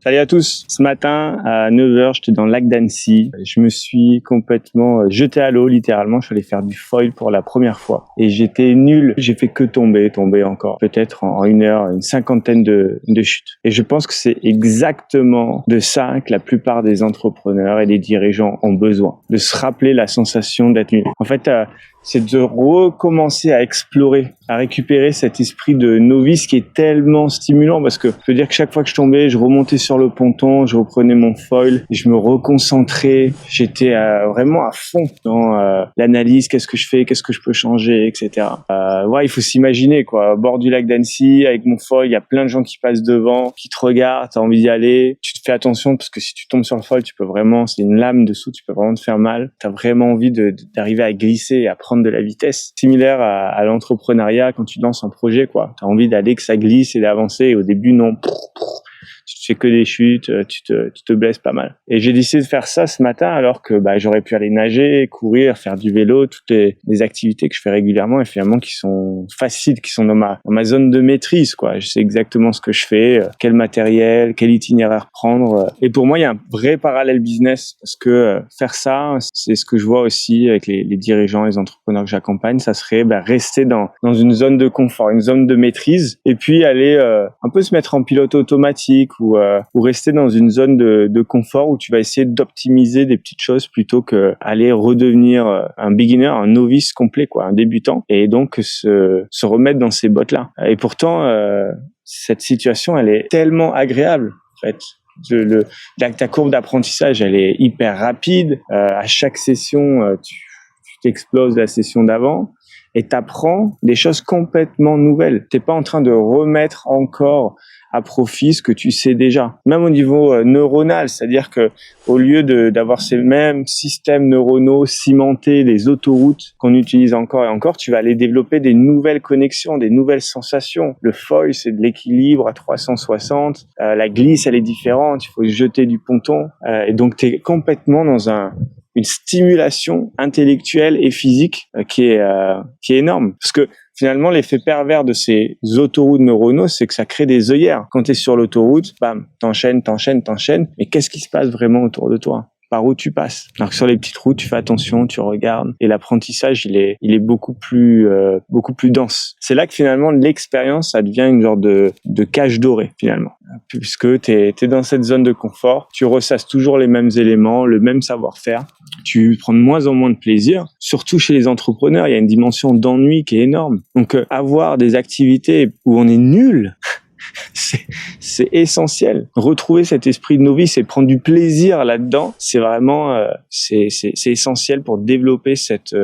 Salut à tous. Ce matin, à 9h, j'étais dans le lac d'Annecy. Je me suis complètement jeté à l'eau, littéralement. Je suis allé faire du foil pour la première fois. Et j'étais nul. J'ai fait que tomber encore. Peut-être en 1 heure, une cinquantaine de chutes. Et je pense que c'est exactement de ça que la plupart des entrepreneurs et des dirigeants ont besoin. De se rappeler la sensation d'être nul. En fait, c'est de recommencer à explorer, à récupérer cet esprit de novice qui est tellement stimulant parce que je veux dire que chaque fois que je tombais, je remontais sur le ponton, je reprenais mon foil et je me reconcentrais. J'étais vraiment à fond dans l'analyse, qu'est-ce que je fais, qu'est-ce que je peux changer, etc. Ouais, il faut s'imaginer quoi, au bord du lac d'Annecy avec mon foil, il y a plein de gens qui passent devant, qui te regardent, t'as envie d'y aller. Tu te fais attention parce que si tu tombes sur le foil, tu peux vraiment, c'est une lame dessous, tu peux vraiment te faire mal. T'as vraiment envie d'arriver à glisser et à prendre de la vitesse. Similaire à l'entrepreneuriat quand tu lances un projet, quoi. T'as envie d'aller que ça glisse et d'avancer. Et au début, non. Tu fais que des chutes, tu te blesses pas mal. Et j'ai décidé de faire ça ce matin alors que j'aurais pu aller nager, courir, faire du vélo, toutes les activités que je fais régulièrement et finalement qui sont faciles, qui sont dans ma zone de maîtrise, quoi. Je sais exactement ce que je fais, quel matériel, quel itinéraire prendre. Et pour moi, il y a un vrai parallèle business parce que faire ça, c'est ce que je vois aussi avec les dirigeants, les entrepreneurs que j'accompagne, ça serait rester dans une zone de confort, une zone de maîtrise et puis aller un peu se mettre en pilote automatique ou rester dans une zone de confort où tu vas essayer d'optimiser des petites choses plutôt que aller redevenir un beginner, un novice complet, quoi, un débutant, et donc se remettre dans ces bottes-là. Et pourtant, cette situation, elle est tellement agréable, en fait. Ta courbe d'apprentissage, elle est hyper rapide. À chaque session, tu t'exploses la session d'avant. Et t'apprends des choses complètement nouvelles. T'es pas en train de remettre encore à profit ce que tu sais déjà. Même au niveau neuronal, c'est-à-dire que au lieu d'avoir ces mêmes systèmes neuronaux cimentés, des autoroutes qu'on utilise encore et encore, tu vas aller développer des nouvelles connexions, des nouvelles sensations. Le foil, c'est de l'équilibre à 360. La glisse, elle est différente. Il faut se jeter du ponton. Et donc, t'es complètement dans une stimulation intellectuelle et physique qui est énorme. Parce que finalement, l'effet pervers de ces autoroutes neuronaux, c'est que ça crée des œillères. Quand tu es sur l'autoroute, bam, t'enchaînes. Mais qu'est-ce qui se passe vraiment autour de toi ? Par où tu passes. Alors que sur les petites routes, tu fais attention, tu regardes, et l'apprentissage, il est beaucoup plus dense. C'est là que finalement l'expérience, ça devient une genre de cage dorée finalement, puisque t'es dans cette zone de confort, tu ressasses toujours les mêmes éléments, le même savoir-faire, tu prends de moins en moins de plaisir. Surtout chez les entrepreneurs, il y a une dimension d'ennui qui est énorme. Donc avoir des activités où on est nul. C'est essentiel. Retrouver cet esprit de novice et prendre du plaisir là-dedans, c'est vraiment c'est essentiel pour développer cette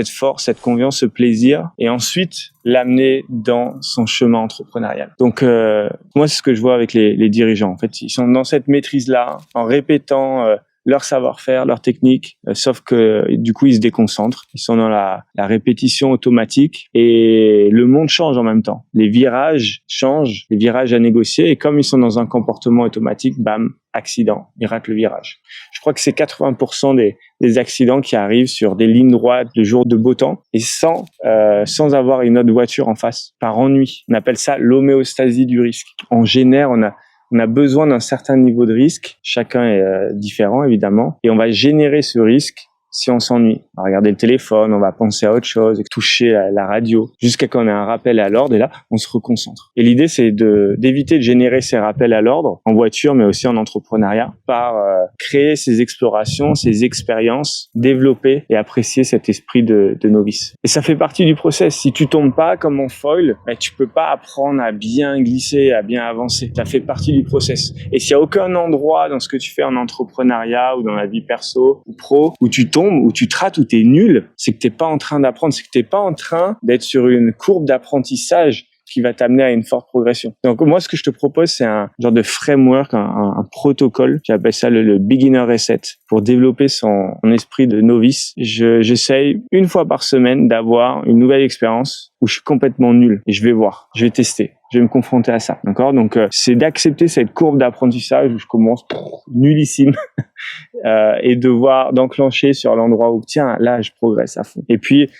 force, cette confiance, ce plaisir, et ensuite l'amener dans son chemin entrepreneurial. Donc moi, c'est ce que je vois avec les dirigeants. En fait, ils sont dans cette maîtrise-là, en répétant leur savoir-faire, leur technique, sauf que du coup ils se déconcentrent, ils sont dans la répétition automatique et le monde change en même temps. Les virages changent, les virages à négocier, et comme ils sont dans un comportement automatique, bam, accident, ils ratent le virage. Je crois que c'est 80% des accidents qui arrivent sur des lignes droites le jour de beau temps et sans avoir une autre voiture en face, par ennui. On appelle ça l'homéostasie du risque. On a besoin d'un certain niveau de risque. Chacun est différent, évidemment. Et on va générer ce risque si on s'ennuie. On va regarder le téléphone, on va penser à autre chose, toucher la radio, jusqu'à qu'on ait un rappel à l'ordre, et là, on se reconcentre. Et l'idée, c'est d'éviter de générer ces rappels à l'ordre, en voiture, mais aussi en entrepreneuriat, par créer ces explorations, ces expériences, développer et apprécier cet esprit de novice. Et ça fait partie du process. Si tu tombes pas comme en foil, tu peux pas apprendre à bien glisser, à bien avancer. Ça fait partie du process. Et s'il y a aucun endroit dans ce que tu fais en entrepreneuriat ou dans la vie perso ou pro où tu tombes, où tu te rates, où t'es nul, c'est que t'es pas en train d'apprendre, c'est que t'es pas en train d'être sur une courbe d'apprentissage qui va t'amener à une forte progression. Donc moi, ce que je te propose, c'est un genre de framework, un protocole. J'appelle ça le beginner reset pour développer son esprit de novice. J'essaye une fois par semaine d'avoir une nouvelle expérience où je suis complètement nul et je vais voir, je vais tester. Je vais me confronter à ça, d'accord ? Donc, c'est d'accepter cette courbe d'apprentissage où je commence nullissime et d'enclencher sur l'endroit où, tiens, là, je progresse à fond. Et puis,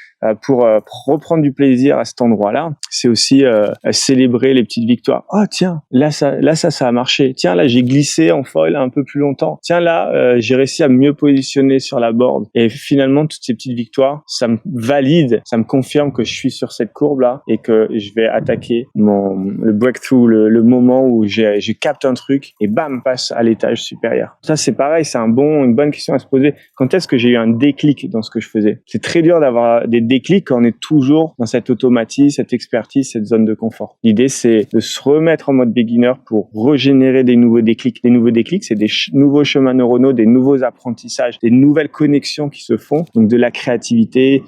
pour reprendre du plaisir à cet endroit-là, c'est aussi célébrer les petites victoires. Oh tiens, là ça a marché. Tiens, là j'ai glissé en foil un peu plus longtemps. Tiens, là j'ai réussi à mieux positionner sur la board. Et finalement, toutes ces petites victoires, ça me valide, ça me confirme que je suis sur cette courbe-là et que je vais attaquer le breakthrough, le moment où je capte un truc et bam, passe à l'étage supérieur. Ça, c'est pareil, c'est une bonne question à se poser. Quand est-ce que j'ai eu un déclic dans ce que je faisais? C'est très dur d'avoir des déclics quand on est toujours dans cette automatisme, cette expertise, cette zone de confort. L'idée, c'est de se remettre en mode beginner pour régénérer des nouveaux déclics. Des nouveaux déclics, c'est des nouveaux chemins neuronaux, des nouveaux apprentissages, des nouvelles connexions qui se font, donc de la créativité,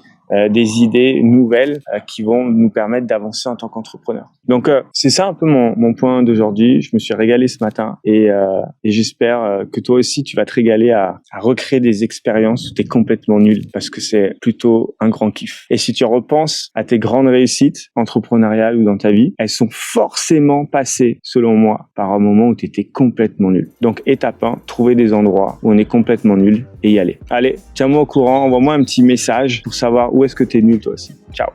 des idées nouvelles qui vont nous permettre d'avancer en tant qu'entrepreneur. Donc c'est ça un peu mon point d'aujourd'hui. Je me suis régalé ce matin et j'espère que toi aussi tu vas te régaler à recréer des expériences où tu es complètement nul parce que c'est plutôt un grand kiff. Et si tu repenses à tes grandes réussites entrepreneuriales ou dans ta vie, elles sont forcément passées, selon moi, par un moment où tu étais complètement nul. Donc étape 1, trouver des endroits où on est complètement nul et y aller. Allez, tiens-moi au courant, envoie-moi un petit message pour savoir où est-ce que tu es nul toi aussi. Ciao.